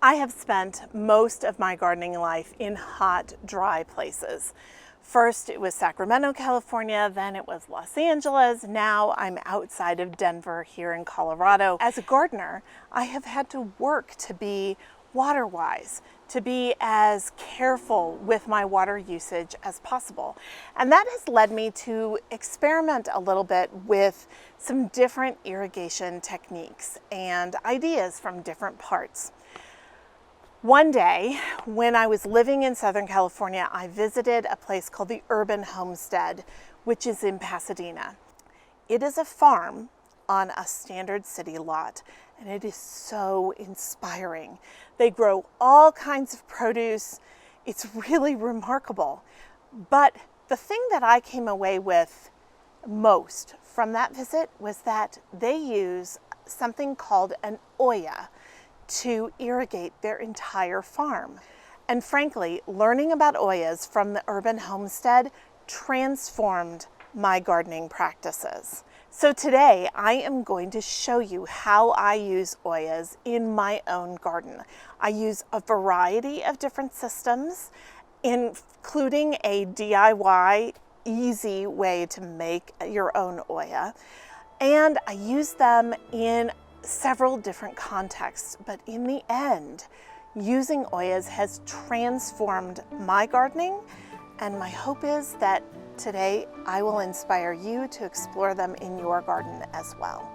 I have spent most of my gardening life in hot, dry places. First it was Sacramento, California, then it was Los Angeles, now I'm outside of Denver here in Colorado. As a gardener, I have had to work to be water-wise, to be as careful with my water usage as possible. And that has led me to experiment a little bit with some different irrigation techniques and ideas from different parts. One day, when I was living in Southern California, I visited a place called the Urban Homestead, which is in Pasadena. It is a farm on a standard city lot, and it is so inspiring. They grow all kinds of produce. It's really remarkable. But the thing that I came away with most from that visit was that they use something called an Olla to irrigate their entire farm. And frankly, learning about Ollas from the Urban Homestead transformed my gardening practices. So today I am going to show you how I use Ollas in my own garden. I use a variety of different systems, including a DIY easy way to make your own Olla. And I use them in several different contexts, but in the end, using Ollas has transformed my gardening, and my hope is that today I will inspire you to explore them in your garden as well.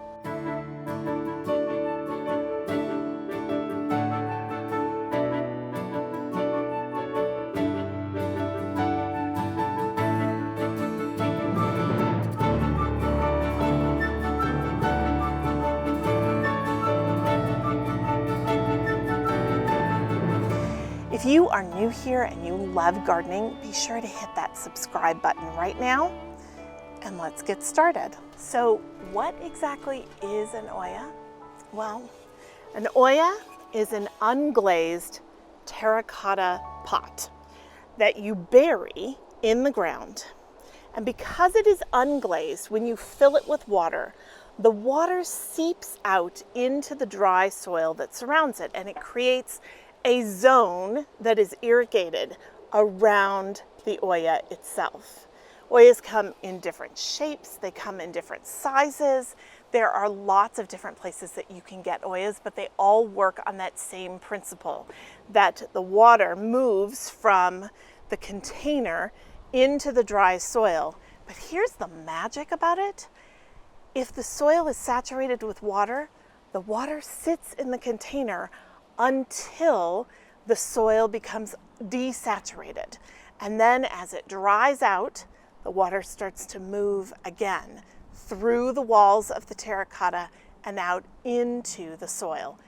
If you are new here and you love gardening, be sure to hit that subscribe button right now, and let's get started. So what exactly is an Olla? Well, an Olla is an unglazed terracotta pot that you bury in the ground. And because it is unglazed, when you fill it with water, the water seeps out into the dry soil that surrounds it, and it creates a zone that is irrigated around the Olla itself. Ollas come in different shapes, they come in different sizes. There are lots of different places that you can get Ollas, but they all work on that same principle, that the water moves from the container into the dry soil. But here's the magic about it. If the soil is saturated with water, the water sits in the container until the soil becomes desaturated. And then as it dries out, the water starts to move again through the walls of the terracotta and out into the soil.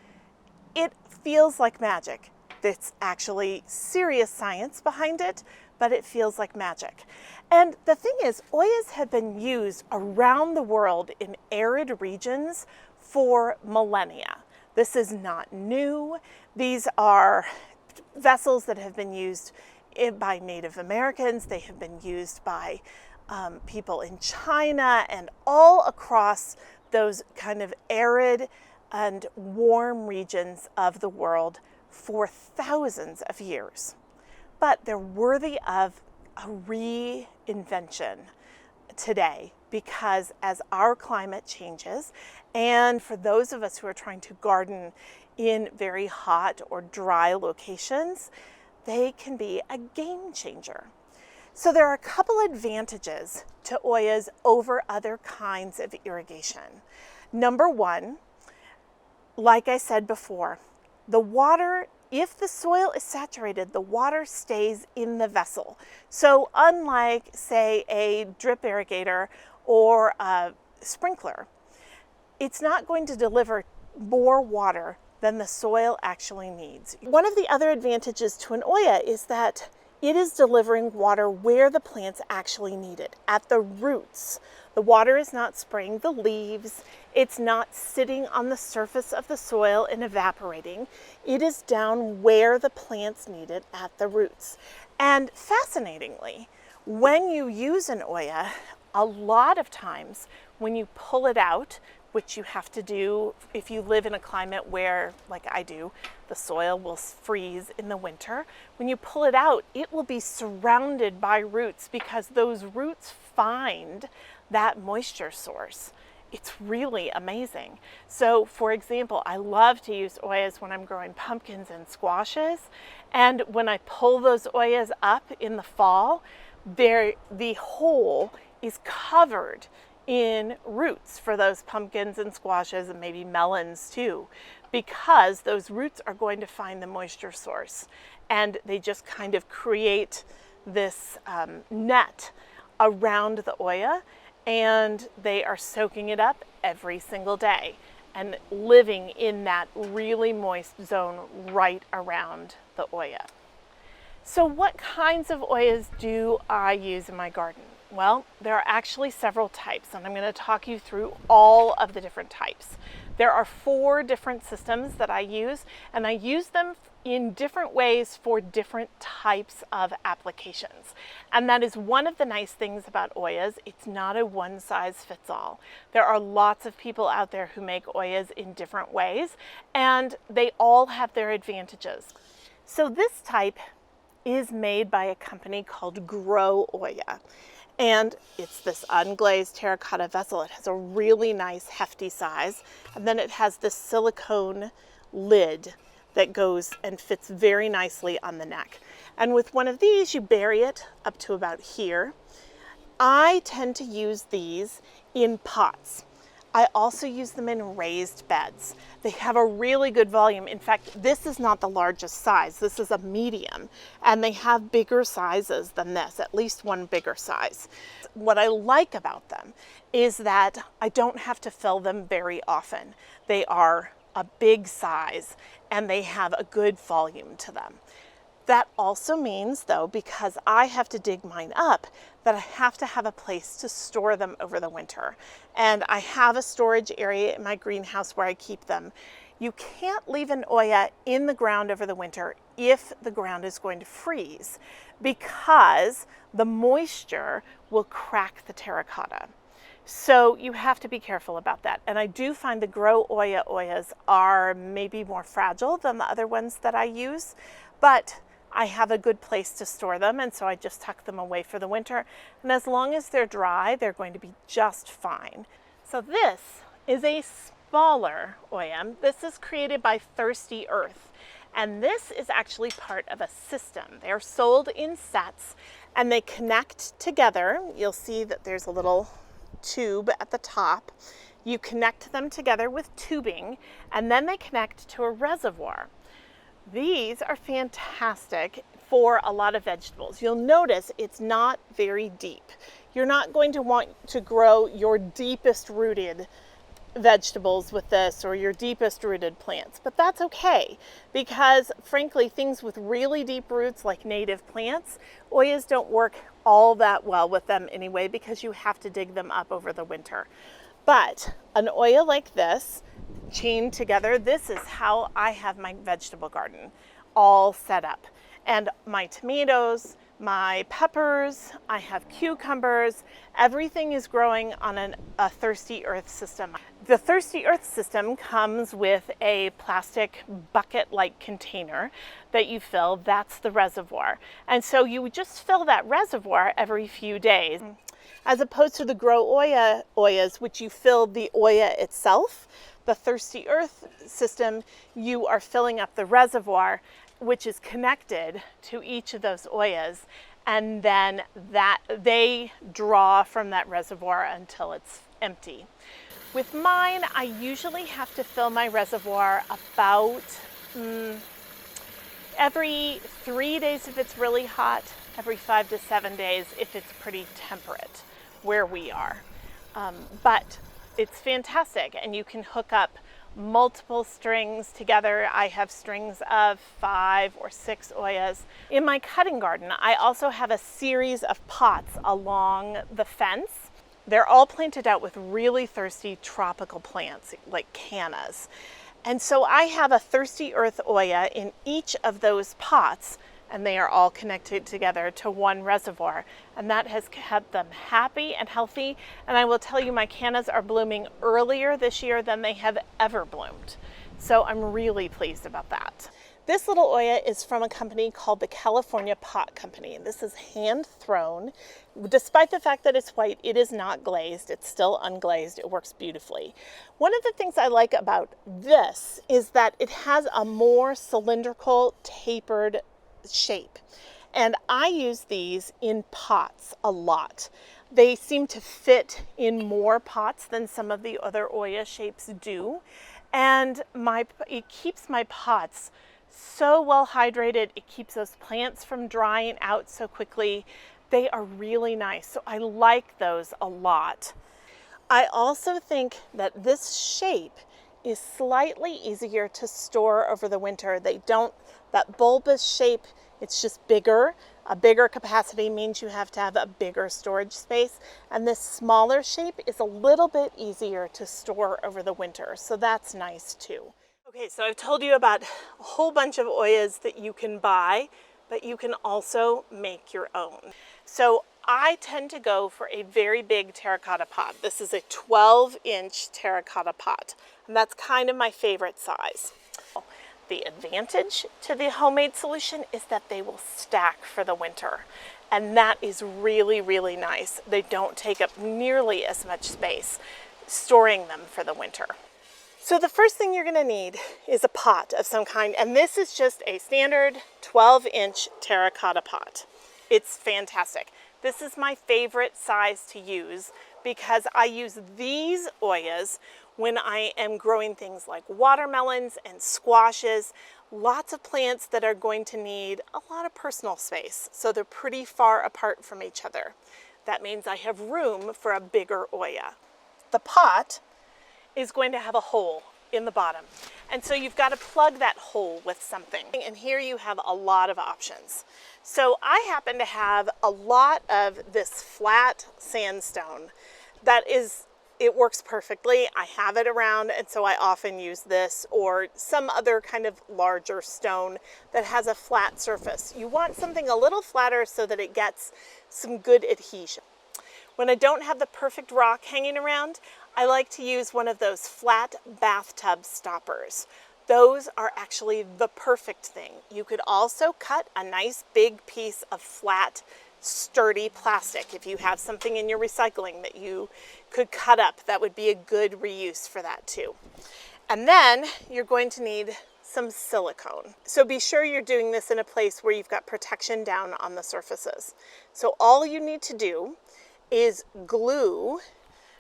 It feels like magic. It's actually serious science behind it, but it feels like magic. And the thing is, Ollas have been used around the world in arid regions for millennia. This is not new. These are vessels that have been used by Native Americans. They have been used by people in China and all across those kind of arid and warm regions of the world for thousands of years. But they're worthy of a reinvention today, because as our climate changes, and for those of us who are trying to garden in very hot or dry locations, they can be a game changer. So there are a couple advantages to Ollas over other kinds of irrigation. Number one, like I said before, the water, if the soil is saturated, the water stays in the vessel. So unlike, say, a drip irrigator or a sprinkler, it's not going to deliver more water than the soil actually needs. One of the other advantages to an Olla is that it is delivering water where the plants actually need it, at the roots. The water is not spraying the leaves. It's not sitting on the surface of the soil and evaporating. It is down where the plants need it, at the roots. And fascinatingly, when you use an Olla, a lot of times when you pull it out which you have to do if you live in a climate where, like I do, the soil will freeze in the winter. When you pull it out, it will be surrounded by roots because those roots find that moisture source. It's really amazing. So for example, I love to use Ollas when I'm growing pumpkins and squashes. And when I pull those Ollas up in the fall, the hole is covered in roots for those pumpkins and squashes and maybe melons too, because those roots are going to find the moisture source, and they just kind of create this net around the Olla, and they are soaking it up every single day and living in that really moist zone right around the Olla. So what kinds of Ollas do I use in my garden? Well, there are actually several types, and I'm going to talk you through all of the different types. There are 4 different systems that I use, and I use them in different ways for different types of applications. And that is one of the nice things about Ollas. It's not a one-size-fits-all. There are lots of people out there who make Ollas in different ways, and they all have their advantages. So this type is made by a company called Grow Olla. And it's this unglazed terracotta vessel. It has a really nice hefty size. And then it has this silicone lid that goes and fits very nicely on the neck. And with one of these, you bury it up to about here. I tend to use these in pots. I also use them in raised beds. They have a really good volume. In fact, this is not the largest size. This is a medium, and they have bigger sizes than this, at least one bigger size. What I like about them is that I don't have to fill them very often. They are a big size, and they have a good volume to them. That also means, though, because I have to dig mine up, that I have to have a place to store them over the winter. And I have a storage area in my greenhouse where I keep them. You can't leave an Olla in the ground over the winter if the ground is going to freeze, because the moisture will crack the terracotta. So you have to be careful about that. And I do find the Grow Olla Ollas are maybe more fragile than the other ones that I use, but I have a good place to store them, and so I just tuck them away for the winter. And as long as they're dry, they're going to be just fine. So this is a smaller Olla. This is created by Thirsty Earth, and this is actually part of a system. They're sold in sets, and they connect together. You'll see that there's a little tube at the top. You connect them together with tubing, and then they connect to a reservoir. These are fantastic for a lot of vegetables. You'll notice it's not very deep. You're not going to want to grow your deepest rooted vegetables with this, or your deepest rooted plants, but that's okay, because frankly, things with really deep roots like native plants, Ollas don't work all that well with them anyway, because you have to dig them up over the winter. But an Olla like this, chained together, this is how I have my vegetable garden all set up. And my tomatoes, my peppers, I have cucumbers, everything is growing on a Thirsty Earth system. The Thirsty Earth system comes with a plastic bucket-like container that you fill. That's the reservoir. And so you would just fill that reservoir every few days, as opposed to the Grow Olla Ollas, which you fill the Olla itself. The Thirsty Earth system, you are filling up the reservoir, which is connected to each of those Ollas, and then that they draw from that reservoir until it's empty. With mine, I usually have to fill my reservoir about every 3 days if it's really hot, every 5 to 7 days if it's pretty temperate where we are. But it's fantastic, and you can hook up multiple strings together. I have strings of 5 or 6 Ollas. In my cutting garden, I also have a series of pots along the fence. They're all planted out with really thirsty tropical plants like cannas. And so I have a Thirsty Earth Olla in each of those pots, and they are all connected together to one reservoir, and that has kept them happy and healthy. And I will tell you, my cannas are blooming earlier this year than they have ever bloomed. So I'm really pleased about that. This little Olla is from a company called the California Pot Company. This is hand thrown. Despite the fact that it's white, it is not glazed. It's still unglazed. It works beautifully. One of the things I like about this is that it has a more cylindrical, tapered shape. And I use these in pots a lot. They seem to fit in more pots than some of the other Olla shapes do. And it keeps my pots so well hydrated. It keeps those plants from drying out so quickly. They are really nice, so I like those a lot. I also think that this shape is slightly easier to store over the winter. That bulbous shape, it's just bigger. A bigger capacity means you have to have a bigger storage space, and this smaller shape is a little bit easier to store over the winter, so that's nice too. Okay, so I've told you about a whole bunch of Ollas that you can buy, but you can also make your own. So I tend to go for a very big terracotta pot. This is a 12-inch terracotta pot, and that's kind of my favorite size. The advantage to the homemade solution is that they will stack for the winter, and that is really, really nice. They don't take up nearly as much space storing them for the winter. So the first thing you're going to need is a pot of some kind, and this is just a standard 12-inch terracotta pot. It's fantastic. This is my favorite size to use because I use these Ollas when I am growing things like watermelons and squashes, lots of plants that are going to need a lot of personal space, so they're pretty far apart from each other. That means I have room for a bigger Olla. The pot is going to have a hole in the bottom, and so you've got to plug that hole with something, and here you have a lot of options. So I happen to have a lot of this flat sandstone it works perfectly. I have it around, and so I often use this or some other kind of larger stone that has a flat surface. You want something a little flatter so that it gets some good adhesion. When I don't have the perfect rock hanging around, I like to use one of those flat bathtub stoppers. Those are actually the perfect thing. You could also cut a nice big piece of flat, sturdy plastic. If you have something in your recycling that you could cut up, that would be a good reuse for that too. And then you're going to need some silicone. So be sure you're doing this in a place where you've got protection down on the surfaces. So all you need to do is glue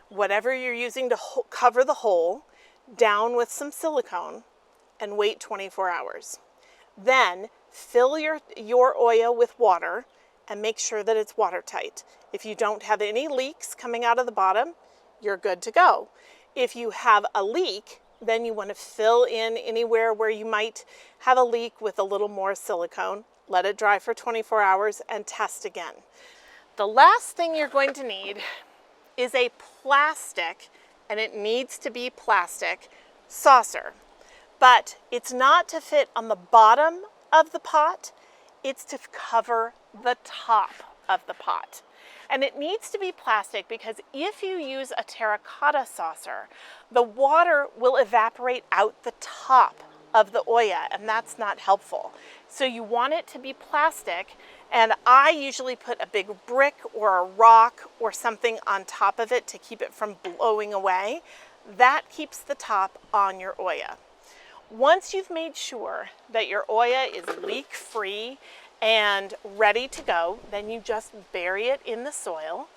whatever you're using to cover the hole down with some silicone and wait 24 hours. Then fill your Olla with water and make sure that it's watertight. If you don't have any leaks coming out of the bottom, you're good to go. If you have a leak, then you want to fill in anywhere where you might have a leak with a little more silicone, let it dry for 24 hours, and test again. The last thing you're going to need is a plastic, and it needs to be plastic, saucer. But it's not to fit on the bottom of the pot, it's to cover the top of the pot. And it needs to be plastic because if you use a terracotta saucer, the water will evaporate out the top of the Olla, and that's not helpful. So you want it to be plastic, and I usually put a big brick or a rock or something on top of it to keep it from blowing away. That keeps the top on your Olla. Once you've made sure that your Olla is leak-free and ready to go, then you just bury it in the soil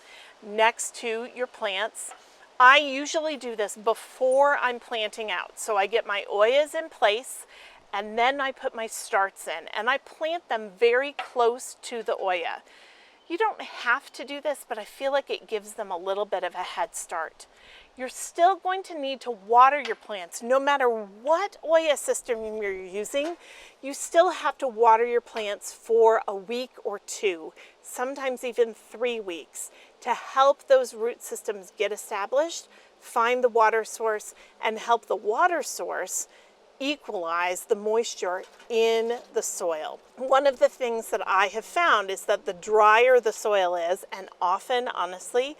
next to your plants. I usually do this before I'm planting out. So I get my Ollas in place, and then I put my starts in, and I plant them very close to the Olla. You don't have to do this, but I feel like it gives them a little bit of a head start. You're still going to need to water your plants. No matter what Olla system you're using, you still have to water your plants for a week or two, sometimes even 3 weeks, to help those root systems get established, find the water source, and help the water source equalize the moisture in the soil. One of the things that I have found is that the drier the soil is, and often, honestly,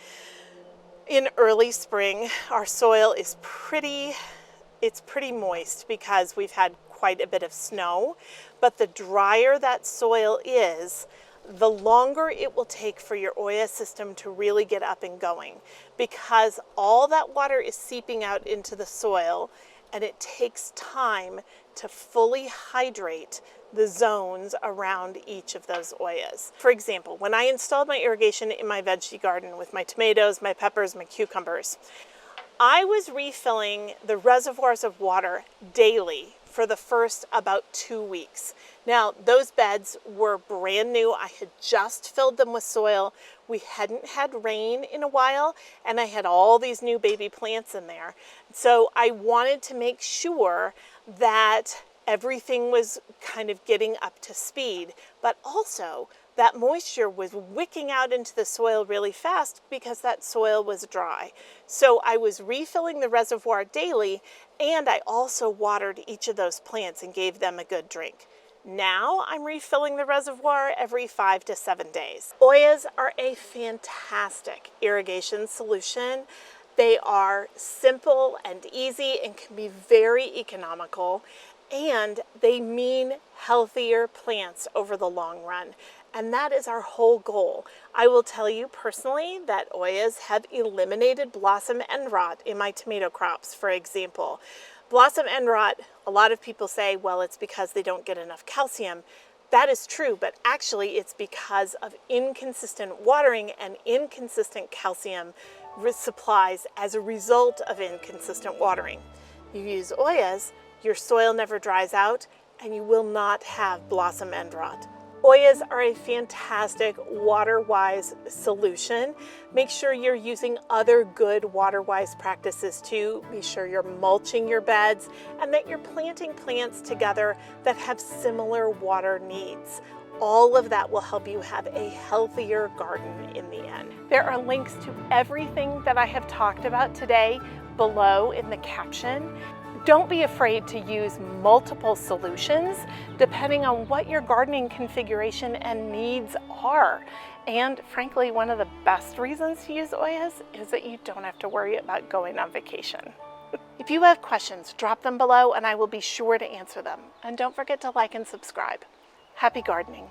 in early spring, our soil is pretty moist because we've had quite a bit of snow, but the drier that soil is, the longer it will take for your Olla system to really get up and going, because all that water is seeping out into the soil and it takes time to fully hydrate the zones around each of those Ollas. For example, when I installed my irrigation in my veggie garden with my tomatoes, my peppers, my cucumbers, I was refilling the reservoirs of water daily for the first about 2 weeks. Now, those beds were brand new. I had just filled them with soil. We hadn't had rain in a while, and I had all these new baby plants in there. So I wanted to make sure that everything was kind of getting up to speed, but also that moisture was wicking out into the soil really fast because that soil was dry. So I was refilling the reservoir daily, and I also watered each of those plants and gave them a good drink. Now I'm refilling the reservoir every 5 to 7 days. Ollas are a fantastic irrigation solution. They are simple and easy and can be very economical, and they mean healthier plants over the long run. And that is our whole goal. I will tell you personally that Ollas have eliminated blossom end rot in my tomato crops, for example. Blossom end rot, a lot of people say, well, it's because they don't get enough calcium. That is true, but actually it's because of inconsistent watering and inconsistent calcium supplies as a result of inconsistent watering. You use Ollas, your soil never dries out, and you will not have blossom end rot. Ollas are a fantastic water-wise solution. Make sure you're using other good water-wise practices too. Be sure you're mulching your beds and that you're planting plants together that have similar water needs. All of that will help you have a healthier garden in the end. There are links to everything that I have talked about today below in the caption. Don't be afraid to use multiple solutions depending on what your gardening configuration and needs are. And frankly, one of the best reasons to use Ollas is that you don't have to worry about going on vacation. If you have questions, drop them below and I will be sure to answer them. And don't forget to like and subscribe. Happy gardening.